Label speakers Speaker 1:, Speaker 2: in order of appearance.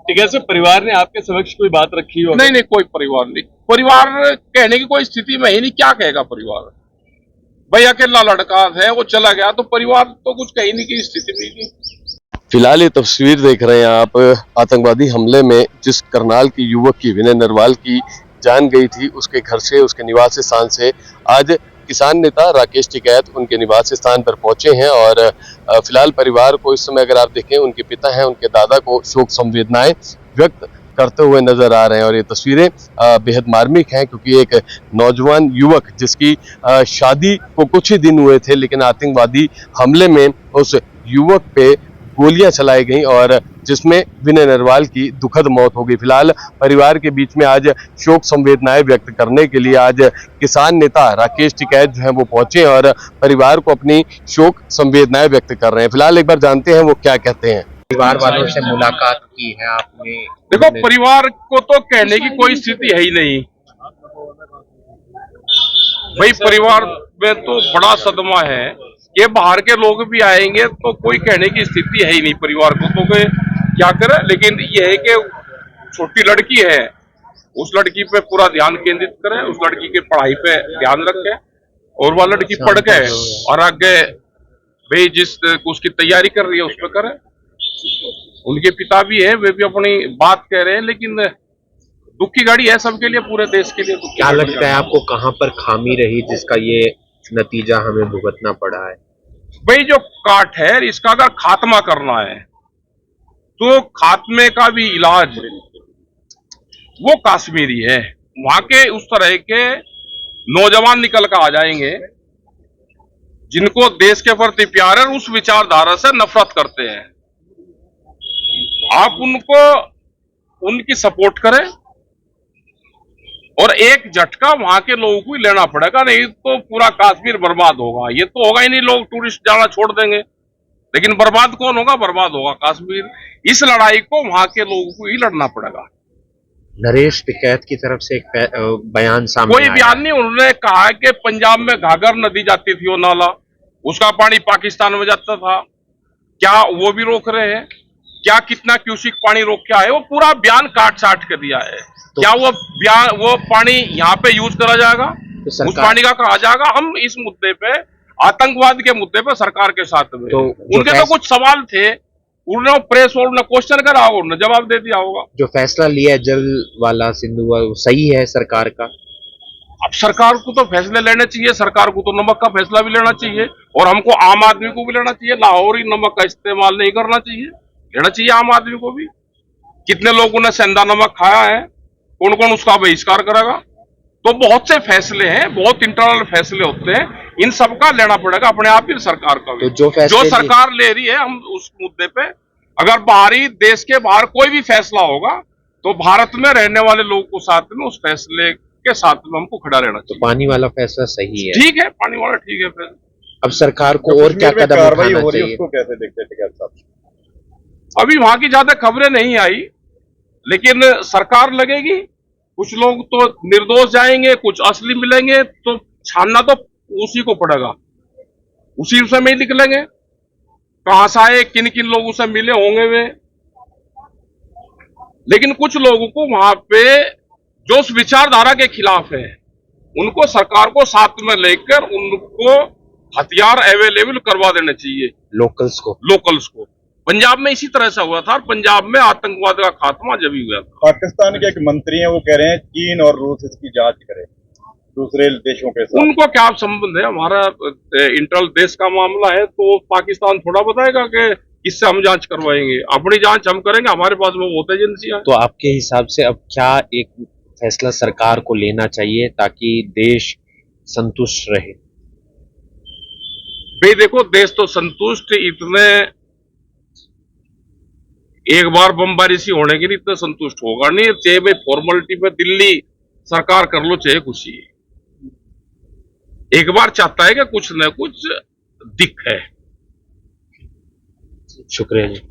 Speaker 1: ठीक है सर, परिवार ने आपके समक्ष कोई बात रखी हो?
Speaker 2: नहीं, कोई परिवार नहीं। परिवार कहने की कोई स्थिति में ही नहीं। क्या कहेगा परिवार? भाई अकेला लड़का है, वो चला गया तो परिवार तो कुछ कही नहीं की स्थिति में नहीं।
Speaker 3: फिलहाल ये तस्वीर देख रहे हैं आप आतंकवादी हमले में जिस करनाल की युवक की, विनय नरवाल की जान गई थी, उसके घर से, उसके निवास स्थान से आज किसान नेता राकेश टिकैत उनके निवास स्थान पर पहुंचे हैं। और फिलहाल परिवार को इस समय अगर आप देखें, उनके पिता हैं, उनके दादा को शोक संवेदनाएं व्यक्त करते हुए नजर आ रहे हैं। और ये तस्वीरें बेहद मार्मिक हैं क्योंकि एक नौजवान युवक जिसकी शादी को कुछ ही दिन हुए थे, लेकिन आतंकवादी हमले में उस युवक पे गोलियां चलाई गई और जिसमें विनय नरवाल की दुखद मौत हो गई। फिलहाल परिवार के बीच में आज शोक संवेदनाएं व्यक्त करने के लिए आज किसान नेता राकेश टिकैत जो है वो पहुंचे और परिवार को अपनी शोक संवेदनाएं व्यक्त कर रहे हैं। फिलहाल एक बार जानते हैं वो क्या कहते हैं।
Speaker 4: परिवार वालों से मुलाकात की है आपने?
Speaker 2: देखो, परिवार को तो कहने की कोई स्थिति है ही नहीं भाई। परिवार में तो बड़ा सदमा है। ये बाहर के लोग भी आएंगे तो कोई कहने की स्थिति है ही नहीं परिवार को, तो क्या करे। लेकिन ये है कि छोटी लड़की है, उस लड़की पे पूरा ध्यान केंद्रित करें, उस लड़की की पढ़ाई पे ध्यान रखें और वह लड़की पढ़ के और आगे भाई जिस उसकी तैयारी कर रही है उस पर करें। उनके पिता भी है, वे भी अपनी बात कह रहे हैं, लेकिन दुख की घड़ी है सबके लिए, पूरे देश के लिए। तो
Speaker 4: क्या लगता है आपको कहां पर खामी रही जिसका ये नतीजा हमें भुगतना पड़ा है?
Speaker 2: भाई जो काट है इसका अगर खात्मा करना है तो खात्मे का भी इलाज वो कश्मीरी है। वहां के उस तरह के नौजवान निकल कर आ जाएंगे जिनको देश के प्रति प्यार है, उस विचारधारा से नफरत करते हैं। आप उनको उनकी सपोर्ट करें और एक झटका वहां के लोगों को ही लेना पड़ेगा, नहीं तो पूरा कश्मीर बर्बाद होगा। ये तो होगा ही नहीं, लोग टूरिस्ट जाना छोड़ देंगे, लेकिन बर्बाद कौन होगा? बर्बाद होगा कश्मीर। इस लड़ाई को वहां के लोगों को ही लड़ना पड़ेगा।
Speaker 4: नरेश टिकैत की तरफ से एक बयान सामने
Speaker 2: कोई बयान नहीं। उन्होंने कहा कि पंजाब में घाघर नदी जाती थी, वो नाला, उसका पानी पाकिस्तान में जाता था, क्या वो भी रोक रहे हैं? क्या कितना क्यूसिक पानी रोक के आए? वो पूरा बयान काट छाट कर दिया है। तो क्या वो पानी यहाँ पे यूज करा जाएगा? तो उस पानी का कहा जाएगा? हम इस मुद्दे पे, आतंकवाद के मुद्दे पे सरकार के साथ में तो उनके तो कुछ सवाल थे, उन्होंने प्रेस और उन्होंने क्वेश्चन करा होगा, उन्होंने जवाब दे दिया होगा।
Speaker 4: जो फैसला लिया है जल वाला सिंधु वो सही है सरकार का?
Speaker 2: अब सरकार को तो फैसले लेने चाहिए, सरकार को तो नमक का फैसला भी लेना चाहिए और हमको आम आदमी को भी लेना चाहिए। लाहौरी नमक का इस्तेमाल नहीं करना चाहिए, लेना चाहिए आम आदमी को भी। कितने लोगों ने सेंधा नमक खाया है, कौन कौन उसका बहिष्कार करेगा? तो बहुत से फैसले हैं, बहुत इंटरनल फैसले होते हैं, इन सबका लेना पड़ेगा अपने आप ही सरकार का भी।
Speaker 4: तो जो
Speaker 2: सरकार ले रही है, हम उस मुद्दे पे अगर बाहरी देश के बाहर कोई भी फैसला होगा तो भारत में रहने वाले लोगों को साथ में उस फैसले के साथ में हमको खड़ा रहना चाहिए।
Speaker 4: तो पानी वाला फैसला सही है?
Speaker 2: ठीक है, पानी वाला ठीक है। फिर
Speaker 4: अब सरकार को और क्या कदम उठाना चाहिए?
Speaker 1: उसको कैसे देखते टिकैत साहब?
Speaker 2: अभी वहां की ज्यादा खबरें नहीं आई, लेकिन सरकार लगेगी। कुछ लोग तो निर्दोष जाएंगे, कुछ असली मिलेंगे, तो छानना तो उसी को पड़ेगा, उसी से में ही निकलेंगे कहां से आए, किन किन लोगों से मिले होंगे वे। लेकिन कुछ लोगों को वहां पे जो उस विचारधारा के खिलाफ है, उनको सरकार को साथ में लेकर उनको हथियार अवेलेबल करवा देने चाहिए, लोकल्स को। पंजाब में इसी तरह से हुआ था और पंजाब में आतंकवाद का खात्मा जब ही हुआ था।
Speaker 1: पाकिस्तान के एक मंत्री हैं, वो कह रहे हैं चीन और रूस इसकी जांच करे दूसरे देशों के साथ।
Speaker 2: उनको क्या संबंध है? हमारा इंटरनल देश का मामला है, तो पाकिस्तान थोड़ा बताएगा कि किससे हम जांच करवाएंगे। अपनी जांच हम करेंगे, हमारे पास में बहुत एजेंसियां।
Speaker 4: तो आपके हिसाब से अब क्या एक फैसला सरकार को लेना चाहिए ताकि देश संतुष्ट रहे?
Speaker 2: भाई देखो, देश तो संतुष्ट इतने एक बार बमबारिशी होने के लिए इतना संतुष्ट होगा नहीं। चाहे भाई फॉर्मेलिटी पे दिल्ली सरकार कर लो, चाहे कुछ ही, एक बार चाहता है कि कुछ न कुछ दिख है।
Speaker 4: शुक्रिया जी।